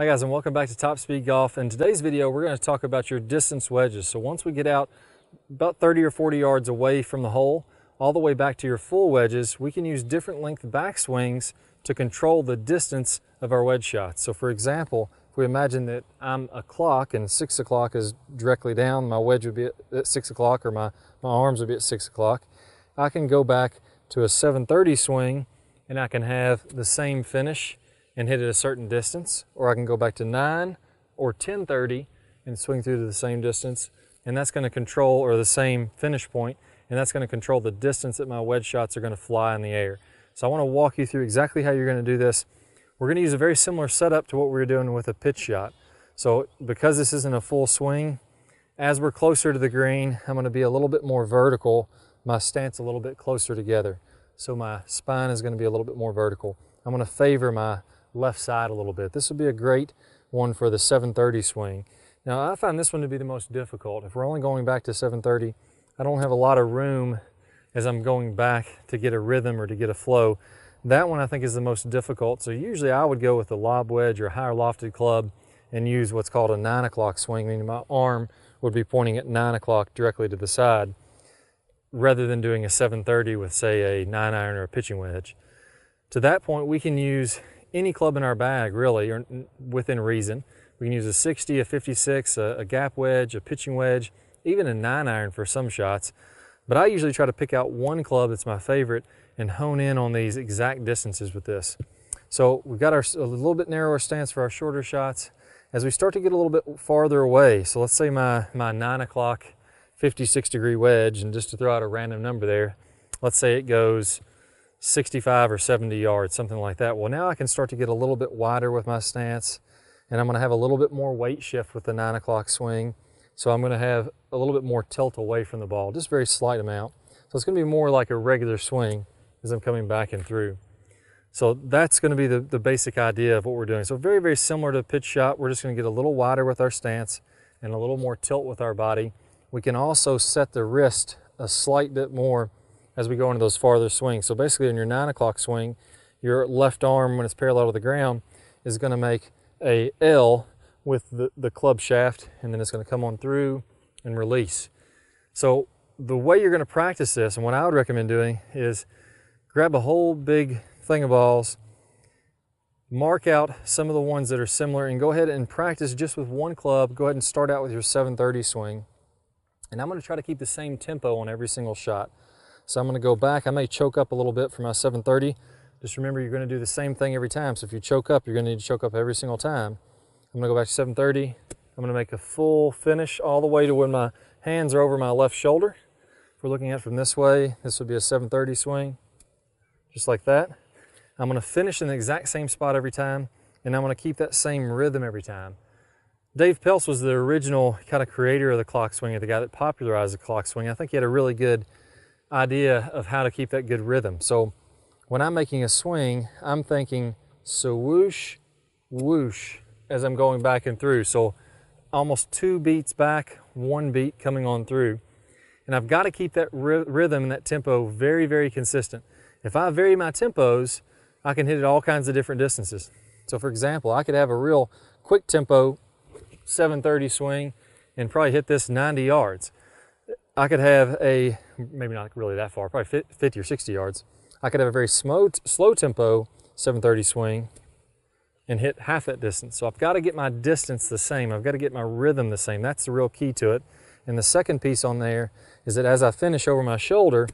Hi guys, and welcome back to Top Speed Golf. In today's video, we're going to talk about your distance wedges. So once we get out about 30 or 40 yards away from the hole, all the way back to your full wedges, we can use different length backswings to control the distance of our wedge shots. So for example, if we imagine that I'm a clock and 6 o'clock is directly down, my wedge would be at 6 o'clock, or my arms would be at 6 o'clock, I can go back to a 7:30 swing and I can have the same finish and hit at a certain distance, or I can go back to 9 or 10:30 and swing through to the same distance, and that's going to control, or the same finish point, and that's going to control the distance that my wedge shots are going to fly in the air. So I want to walk you through exactly how you're going to do this. We're going to use a very similar setup to what we were doing with a pitch shot. So because this isn't a full swing, as we're closer to the green, I'm going to be a little bit more vertical, my stance a little bit closer together. So my spine is going to be a little bit more vertical. I'm going to favor my left side a little bit. This would be a great one for the 7:30 swing. Now I find this one to be the most difficult. If we're only going back to 7:30, I don't have a lot of room as I'm going back to get a rhythm or to get a flow. That one I think is the most difficult. So usually I would go with a lob wedge or a higher lofted club and use what's called a 9 o'clock swing, meaning my arm would be pointing at 9 o'clock directly to the side, rather than doing a 7:30 with, say, a 9-iron or a pitching wedge. To that point, we can use any club in our bag, really, or within reason. We can use a 60, a 56, a gap wedge, a pitching wedge, even a 9-iron for some shots. But I usually try to pick out one club that's my favorite and hone in on these exact distances with this. So we've got a little bit narrower stance for our shorter shots. As we start to get a little bit farther away, so let's say my 9 o'clock 56-degree wedge, and just to throw out a random number there, let's say it goes 65 or 70 yards, something like that. Well, now I can start to get a little bit wider with my stance, and I'm going to have a little bit more weight shift with the 9 o'clock swing. So I'm going to have a little bit more tilt away from the ball, just a very slight amount. So it's going to be more like a regular swing as I'm coming back and through. So that's going to be the basic idea of what we're doing. So very, very similar to a pitch shot. We're just going to get a little wider with our stance and a little more tilt with our body. We can also set the wrist a slight bit more as we go into those farther swings. So basically in your 9 o'clock swing, your left arm, when it's parallel to the ground, is going to make a L with the club shaft, and then it's going to come on through and release. So the way you're going to practice this, and what I would recommend doing, is grab a whole big thing of balls, mark out some of the ones that are similar, and go ahead and practice just with one club. Go ahead and start out with your 7:30 swing. And I'm going to try to keep the same tempo on every single shot. So I'm going to go back. I may choke up a little bit for my 7:30. Just remember, you're going to do the same thing every time. So if you choke up, you're going to need to choke up every single time. I'm going to go back to 7:30. I'm going to make a full finish all the way to when my hands are over my left shoulder. If we're looking at it from this way, this would be a 7:30 swing, just like that. I'm going to finish in the exact same spot every time, and I'm going to keep that same rhythm every time. Dave Peltz was the original kind of creator of the clock swing, the guy that popularized the clock swing. I think he had a really good idea of how to keep that good rhythm. So when I'm making a swing, I'm thinking swoosh, whoosh as I'm going back and through. So almost 2 beats back, 1 beat coming on through. And I've got to keep that rhythm and that tempo very, very consistent. If I vary my tempos, I can hit at all kinds of different distances. So for example, I could have a real quick tempo 7:30 swing and probably hit this 90 yards. I could have a, maybe not really that far, probably 50 or 60 yards. I could have a very slow tempo 7:30 swing and hit half that distance. So I've got to get my distance the same. I've got to get my rhythm the same. That's the real key to it. And the second piece on there is that as I finish over my shoulder,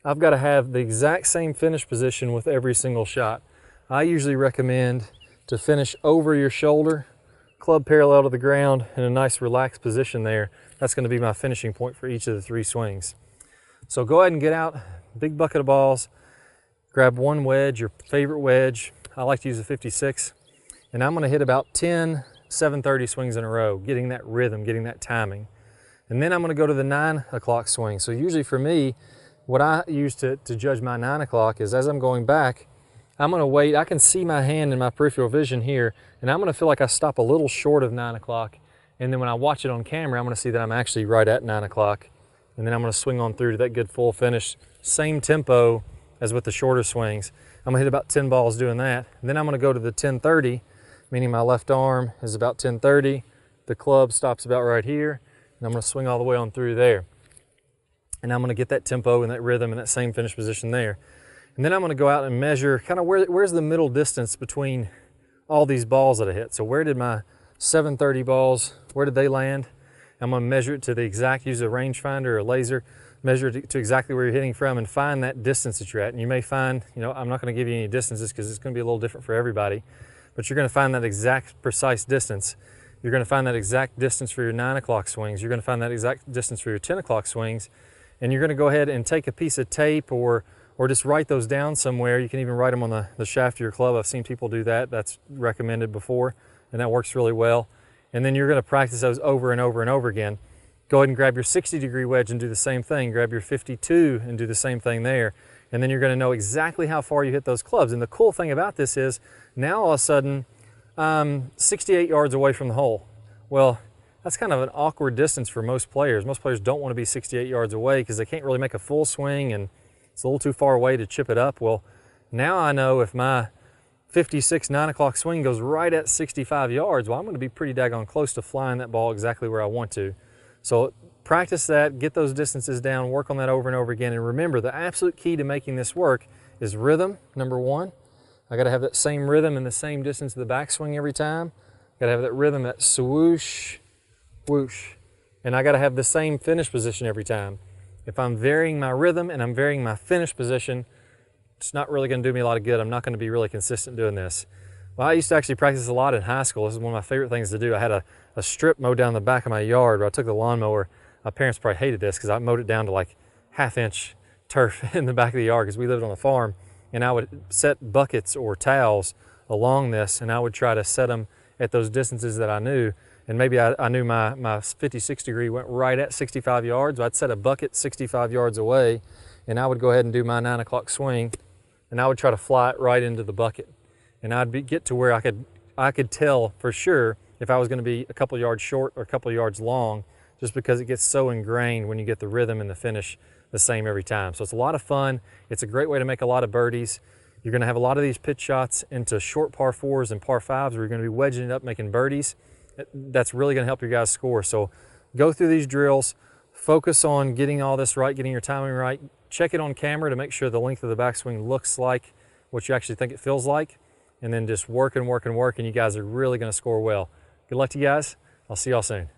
I've got to have the exact same finish position with every single shot. I usually recommend to finish over your shoulder, club parallel to the ground, in a nice relaxed position there. That's going to be my finishing point for each of the 3 swings. So go ahead and get out, big bucket of balls, grab one wedge, your favorite wedge. I like to use a 56, and I'm going to hit about 10 7:30 swings in a row, getting that rhythm, getting that timing. And then I'm going to go to the 9 o'clock swing. So usually for me, what I use to judge my 9 o'clock is as I'm going back, I'm going to wait. I can see my hand in my peripheral vision here, and I'm going to feel like I stop a little short of 9 o'clock. And then when I watch it on camera, I'm going to see that I'm actually right at 9 o'clock. And then I'm going to swing on through to that good full finish. Same tempo as with the shorter swings. I'm going to hit about 10 balls doing that. And then I'm going to go to the 10:30 meaning my left arm is about 1030. The club stops about right here, and I'm going to swing all the way on through there. And I'm going to get that tempo and that rhythm and that same finish position there. And then I'm going to go out and measure kind of where's the middle distance between all these balls that I hit. So where did my 730 balls, where did they land? I'm going to measure it to the exact, use a rangefinder or a laser, measure it to exactly where you're hitting from and find that distance that you're at. And you may find, you know, I'm not going to give you any distances because it's going to be a little different for everybody, but you're going to find that exact precise distance. You're going to find that exact distance for your 9 o'clock swings. You're going to find that exact distance for your 10 o'clock swings. And you're going to go ahead and take a piece of tape or just write those down somewhere. You can even write them on the shaft of your club. I've seen people do that. That's recommended before, and that works really well. And then you're going to practice those over and over and over again. Go ahead and grab your 60-degree wedge and do the same thing. Grab your 52 and do the same thing there. And then you're going to know exactly how far you hit those clubs. And the cool thing about this is now all of a sudden, 68 yards away from the hole. Well, that's kind of an awkward distance for most players. Most players don't want to be 68 yards away because they can't really make a full swing and it's a little too far away to chip it up. Well, now I know if my 56 9 o'clock swing goes right at 65 yards, well, I'm going to be pretty daggone close to flying that ball exactly where I want to. So practice that, get those distances down, work on that over and over again. And remember, the absolute key to making this work is rhythm, number one. I got to have that same rhythm and the same distance of the backswing every time. Got to have that rhythm, that swoosh, whoosh. And I got to have the same finish position every time. If I'm varying my rhythm and I'm varying my finish position, it's not really going to do me a lot of good. I'm not going to be really consistent doing this. Well, I used to actually practice a lot in high school. This is one of my favorite things to do. I had a strip mowed down the back of my yard where I took the lawnmower. My parents probably hated this because I mowed it down to like half-inch turf in the back of the yard because we lived on a farm. And I would set buckets or towels along this, and I would try to set them at those distances that I knew. And maybe I knew my 56 degree went right at 65 yards. I'd set a bucket 65 yards away, and I would go ahead and do my 9 o'clock swing, and I would try to fly it right into the bucket. And I'd get to where I could tell for sure if I was going to be a couple yards short or a couple yards long, just because it gets so ingrained when you get the rhythm and the finish the same every time. So it's a lot of fun. It's a great way to make a lot of birdies. You're going to have a lot of these pitch shots into short par fours and par fives where you're going to be wedging it up, making birdies. That's really going to help your guys score. So go through these drills, focus on getting all this right, getting your timing right. Check it on camera to make sure the length of the backswing looks like what you actually think it feels like. And then just work and work and work, and you guys are really going to score well. Good luck to you guys. I'll see y'all soon.